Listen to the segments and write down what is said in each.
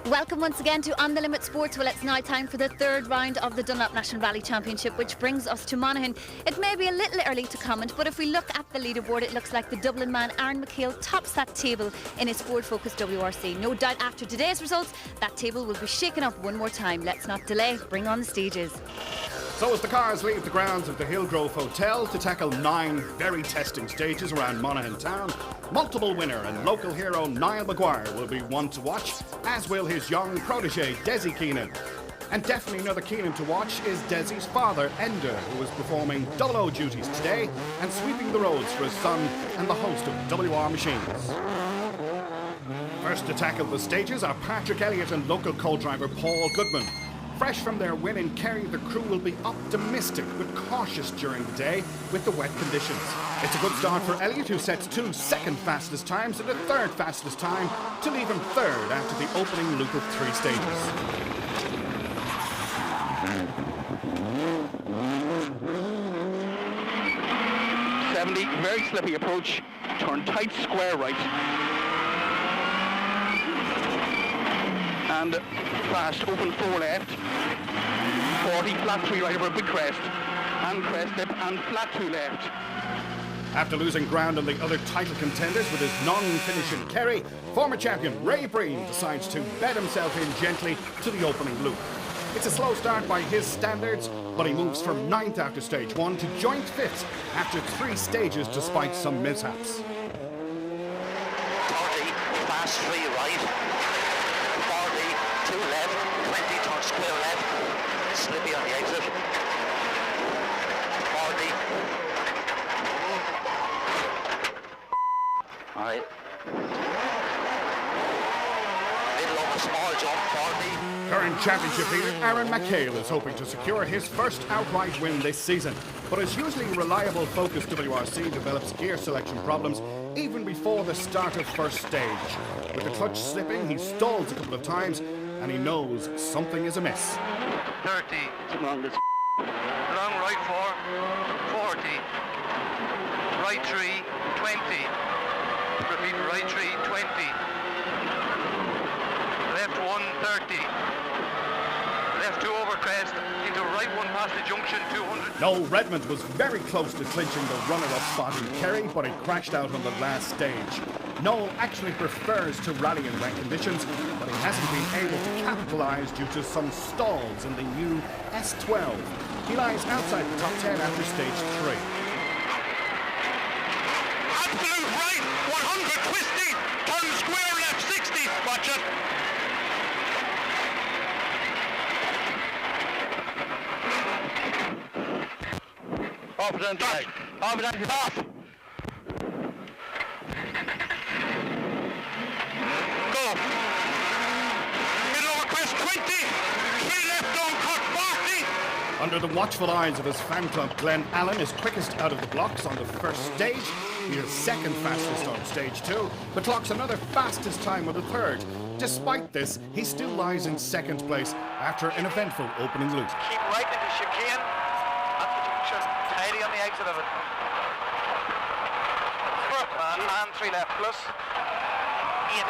Welcome once again to On the Limit Sports. Well, it's now time for the third round of the Dunlop National Rally Championship, which brings us to Monaghan. It may be a little early to comment, but if we look at the leaderboard, it looks like the Dublin man Aaron McHale tops that table in his Ford-focused WRC. No doubt after today's results, that table will be shaken up one more time. Let's not delay. Bring on the stages. So as the cars leave the grounds of the Hillgrove Hotel to tackle 9 very testing stages around Monaghan town, multiple winner and local hero Niall Maguire will be one to watch, as will his young protege Desi Keenan. And definitely another Keenan to watch is Desi's father Enda, who is performing double O duties today and sweeping the roads for his son and the host of WR machines. First to tackle the stages are Patrick Elliott and local co-driver Paul Goodman. Fresh from their win in Kerry, the crew will be optimistic but cautious during the day with the wet conditions. It's a good start for Elliott, who sets 2 second fastest times and a third fastest time to leave him third after the opening loop of 3 stages. Very slippy approach, turn tight square right, and fast open 4 left, 40 flat 3 right over a big crest, and crest lip and flat 2 left. After losing ground on the other title contenders with his non-finish in Kerry, former champion Ray Breen decides to bed himself in gently to the opening loop. It's a slow start by his standards, but he moves from 9th after stage 1 to joint 5th after 3 stages despite some mishaps. 40, fast 3 right, 40, 2 left, 20, turn square left, slippy on the exit, 40, alright, middle of a small jump, 40. Current championship leader Aaron McHale is hoping to secure his first outright win this season, but his usually reliable focused WRC develops gear selection problems even before the start of first stage. With the clutch slipping, he stalls a couple of times and he knows something is amiss. 30, long right 4, 40, right 3, 20, repeat right 3, 20, left 1, 30, left 2 over crest, into right 1 past the junction, 200. Noel Redmond was very close to clinching the runner-up spot in Kerry, but he crashed out on the last stage. Noel actually prefers to rally in wet conditions, but he hasn't been able to capitalise due to some stalls in the new S12. He lies outside the top 10 after stage 3. Absolute right, 100 twisty, turn square left 60, watch it. Off and back, off and off. Go. Middle over crest 20, 3 left on cut 40. Under the watchful eyes of his fan club, Glenn Allen is quickest out of the blocks on the first stage. He is second fastest on stage 2, but clocks another fastest time on the third. Despite this, he still lies in second place after an eventful opening loop. Keep right into chicane. Tidy on the exit of it. And 3 left plus. 80.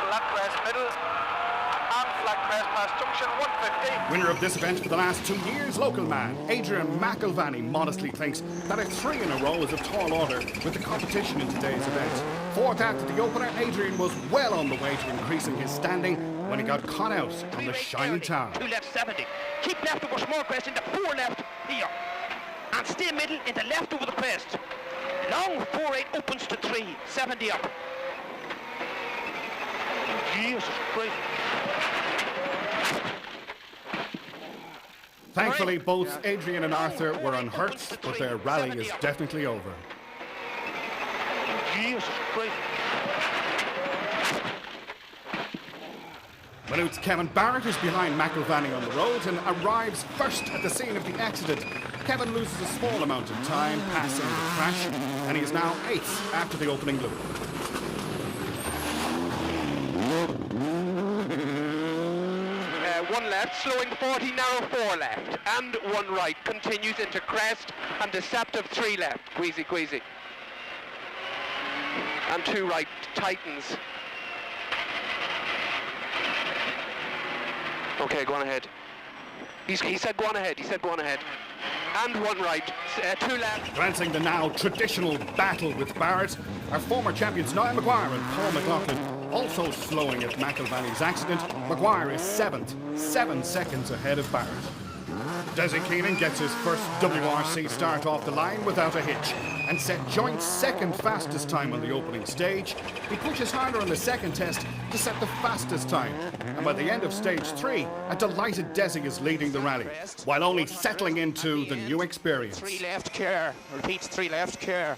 Flat crest middle. And flat crest past junction 150. Winner of this event for the last 2 years, local man Adrian McIlvany modestly thinks that a 3 in a row is a tall order with the competition in today's event. 4th after the opener, Adrian was well on the way to increasing his standing when he got caught out on the shiny tower. 2 left 70. Keep left over small crest into 4 left here. And stay middle into left over the crest. Long 4-8 opens to 3, 70 up. Jesus Christ. Thankfully, both Adrian and Arthur were unhurt, but their rally is definitely over. Jesus Christ. Maynooth's Kevin Barrett is behind McIlvany on the road and arrives first at the scene of the accident. Kevin loses a small amount of time passing the crash, and he is now 8th after the opening loop. 1 left, slowing 40, narrow 4 left, and 1 right, continues into crest, and deceptive 3 left, queasy. And 2 right, tightens. Okay, go on ahead. He said go on ahead. He said go on ahead. And one right. Two left. Glancing the now traditional battle with Barrett, our former champions Niall Maguire and Paul McLaughlin also slowing at McIlvanney's accident. Maguire is 7th, 7 seconds ahead of Barrett. Desi Keenan gets his first WRC start off the line without a hitch and set joint second fastest time on the opening stage. He pushes harder on the second test to set the fastest time, and by the end of stage 3, a delighted Desi is leading the rally, while only settling into the new experience. 3 left, care. Repeats 3 left, care.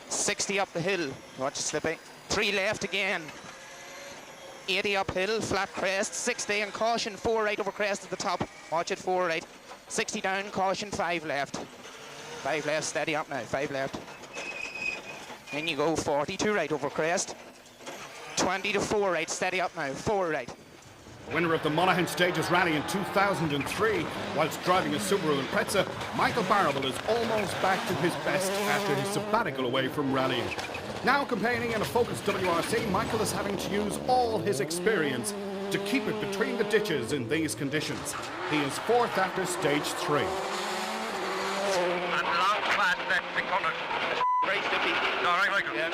60 up the hill. Watch it slipping. 3 left again. 80 uphill, flat crest, 60 and caution, 4 right over crest at the top. Watch it, 4 right. 60 down, caution, 5 left. 5 left, steady up now, 5 left. Then you go 42 right over crest. 20 to 4 right, steady up now, 4 right. Winner of the Monaghan Stages Rally in 2003, whilst driving a Subaru Impreza, Michael Barrable is almost back to his best after his sabbatical away from rallying. Now campaigning in a focused WRC, Michael is having to use all his experience to keep it between the ditches in these conditions. He is 4th after stage 3. And long fast left, 600. Very stiffy. All right, Michael. Yeah.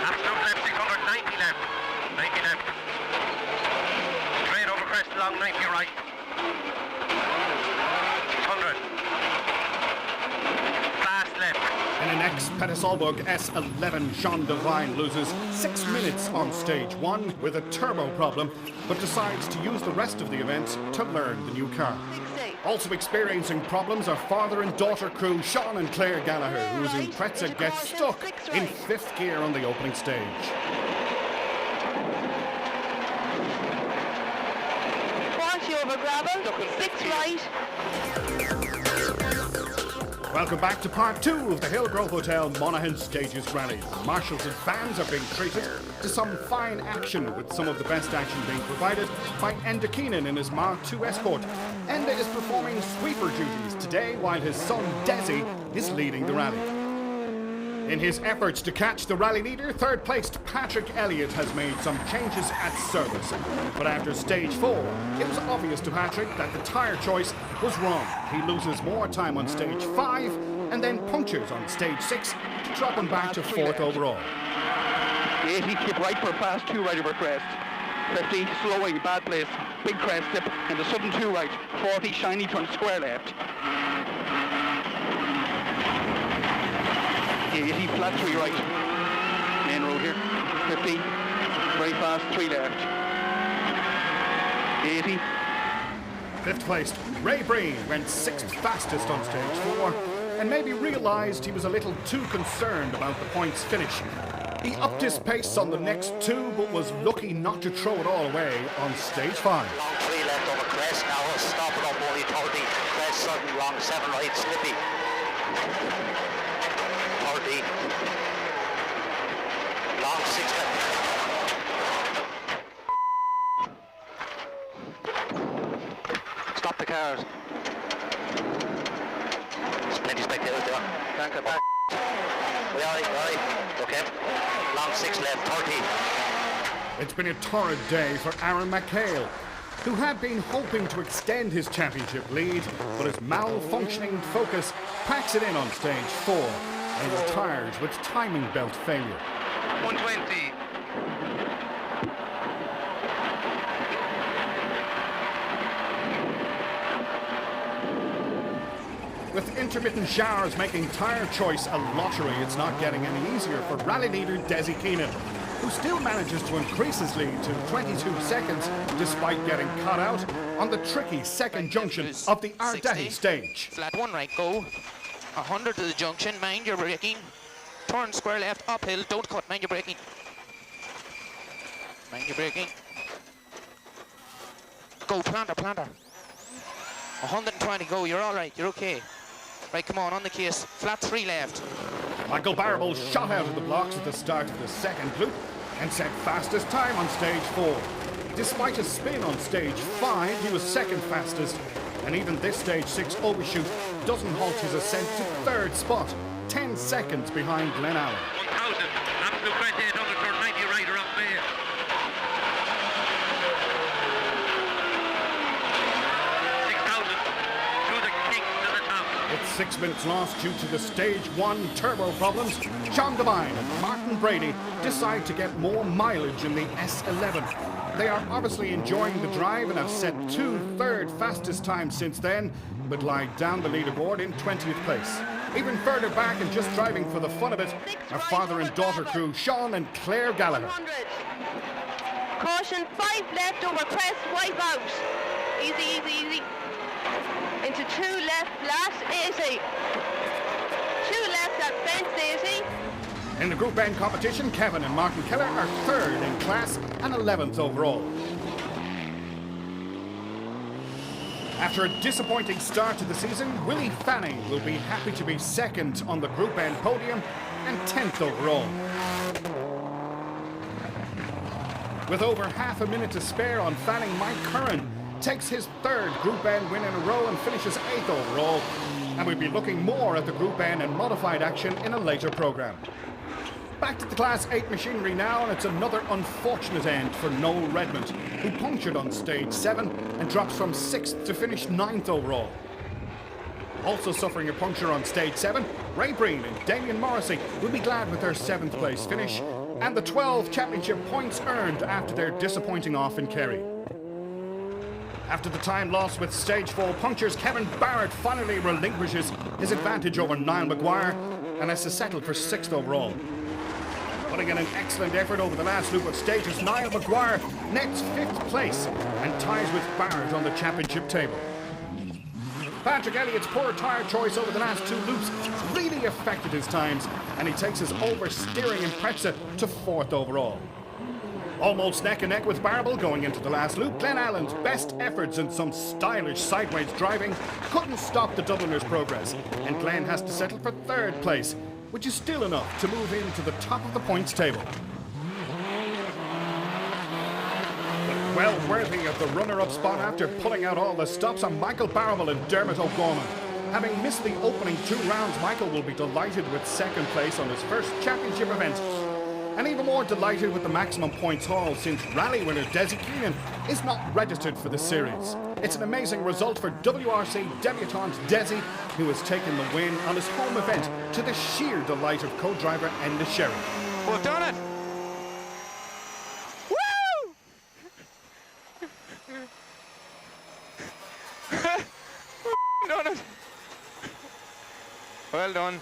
Absolute left, 600, 90 left. 90 left. Straight over crest, long 90 right. 600. Fast left. In an ex-Pettisolburg S11, Jean Devine loses 6 minutes on stage 1 with a turbo problem, but decides to use the rest of the event to learn the new car. Also experiencing problems are father and daughter crew Sean and Claire Gallagher, whose Impreza gets stuck in 5th gear on the opening stage. Over gravel, 6 right. Welcome back to part 2 of the Hillgrove Hotel Monaghan Stages Rally. Marshals and fans are being treated to some fine action, with some of the best action being provided by Enda Keenan in his Mark II Escort. Enda is performing sweeper duties today while his son Desi is leading the rally. In his efforts to catch the rally leader, 3rd placed Patrick Elliott has made some changes at service. But after stage 4, it was obvious to Patrick that the tyre choice was wrong. He loses more time on stage 5 and then punctures on stage 6 to drop him back to 4th overall. 80, keep right for fast 2 right over crest. 50, slowing, bad place, big crest dip, and the sudden 2 right. 40, shiny turn, square left. 80, flat 3 right. Main road here. 50, very fast, 3 left. 80. 5th placed Ray Breen went 6th fastest on stage 4 and maybe realised he was a little too concerned about the points finish. He upped his pace on the next 2 but was lucky not to throw it all away on stage 5. Long 3 left over crest, now we'll stop it up only 30. Crest sudden, long 7 right, slippy. 30. Long 6 left. Stop the cars. There's plenty of spectators there. Can't get back. We all right? Okay. Long 6 left, 30. It's been a torrid day for Aaron McHale, who had been hoping to extend his championship lead, but his malfunctioning focus packs it in on stage 4 and retires with timing belt failure. 120. With intermittent showers making tyre choice a lottery, it's not getting any easier for rally leader Desi Keenan, who still manages to increase his lead to 22 seconds despite getting cut out on the tricky second junction of the Ardette stage. Flat 1 right, go. 100 to the junction, mind your braking. Turn square left, uphill, don't cut, mind your braking. Mind your braking. Go, planter. 120, go, you're all right, you're okay. Right, come on the case. Flat 3 left. Michael Barrable shot out of the blocks at the start of the second loop and set fastest time on stage 4. Despite a spin on stage 5, he was 2nd fastest, and even this stage 6 overshoot doesn't halt his ascent to 3rd spot, 10 seconds behind Glenn Allen. 1000. Absolute crest 800, turn 90 right around there. 6 minutes lost due to the Stage 1 turbo problems, Sean Devine and Martin Brady decide to get more mileage in the S11. They are obviously enjoying the drive and have set 2 third fastest times since then, but lie down the leaderboard in 20th place. Even further back and just driving for the fun of it are father and daughter crew Sean and Claire Gallagher. Caution, 5 left over crest, wipe out. Easy, easy, easy. Into 2 left, flat, easy. 2 left at fence, easy. In the Group N competition, Kevin and Martin Keller are 3rd in class and 11th overall. After a disappointing start to the season, Willie Fanning will be happy to be 2nd on the Group N podium and 10th overall. With over half a minute to spare on Fanning, Mike Curran takes his 3rd Group N win in a row and finishes 8th overall. And we'll be looking more at the Group N and modified action in a later programme. Back to the Class 8 machinery now, and it's another unfortunate end for Noel Redmond, who punctured on Stage 7 and drops from 6th to finish 9th overall. Also suffering a puncture on Stage 7, Ray Breen and Damien Morrissey will be glad with their 7th place finish and the 12 championship points earned after their disappointing off in Kerry. After the time lost with Stage 4 punctures, Kevin Barrett finally relinquishes his advantage over Niall Maguire and has to settle for 6th overall. Putting in an excellent effort over the last loop of stages, Niall Maguire nets 5th place and ties with Barrett on the championship table. Patrick Elliott's poor tyre choice over the last 2 loops really affected his times, and he takes his oversteering Impreza to 4th overall. Almost neck and neck with Barable going into the last loop, Glenn Allen's best efforts and some stylish sideways driving couldn't stop the Dubliners' progress, and Glenn has to settle for 3rd place, which is still enough to move into the top of the points table. But well worthy of the runner-up spot after pulling out all the stops are Michael Barable and Dermot O'Gorman. Having missed the opening 2 rounds, Michael will be delighted with 2nd place on his first championship event. And even more delighted with the maximum points haul, since rally winner Desi Keenan is not registered for the series. It's an amazing result for WRC debutant Desi, who has taken the win on his home event to the sheer delight of co-driver Enda Sherry. We've done it! Woo! We've done it! Well done.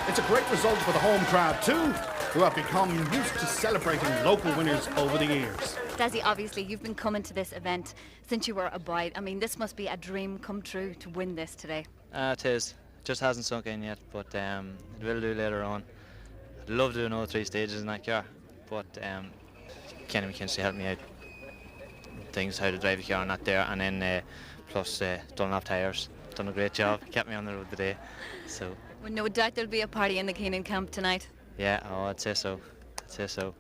It's a great result for the home crowd too, who have become used to celebrating local winners over the years. Desi, obviously you've been coming to this event since you were a boy. I mean, this must be a dream come true to win this today. It is. Just hasn't sunk in yet, but it will do later on. I'd love to do another 3 stages in that car, but Kenny McKinstry helped me out with things, how to drive the car, not there, and then plus Dunlop tyres. Done a great job, kept me on the road today. So. Well, no doubt there'll be a party in the Keenan camp tonight. Yeah, oh, I'd say so. I'd say so.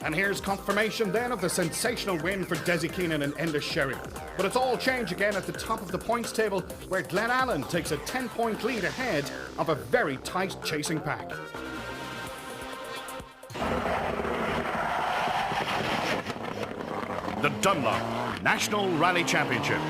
And here's confirmation then of the sensational win for Desi Keenan and Enda Sherry. But it's all change again at the top of the points table, where Glenn Allen takes a 10-point lead ahead of a very tight chasing pack. The Dunlop National Rally Championship.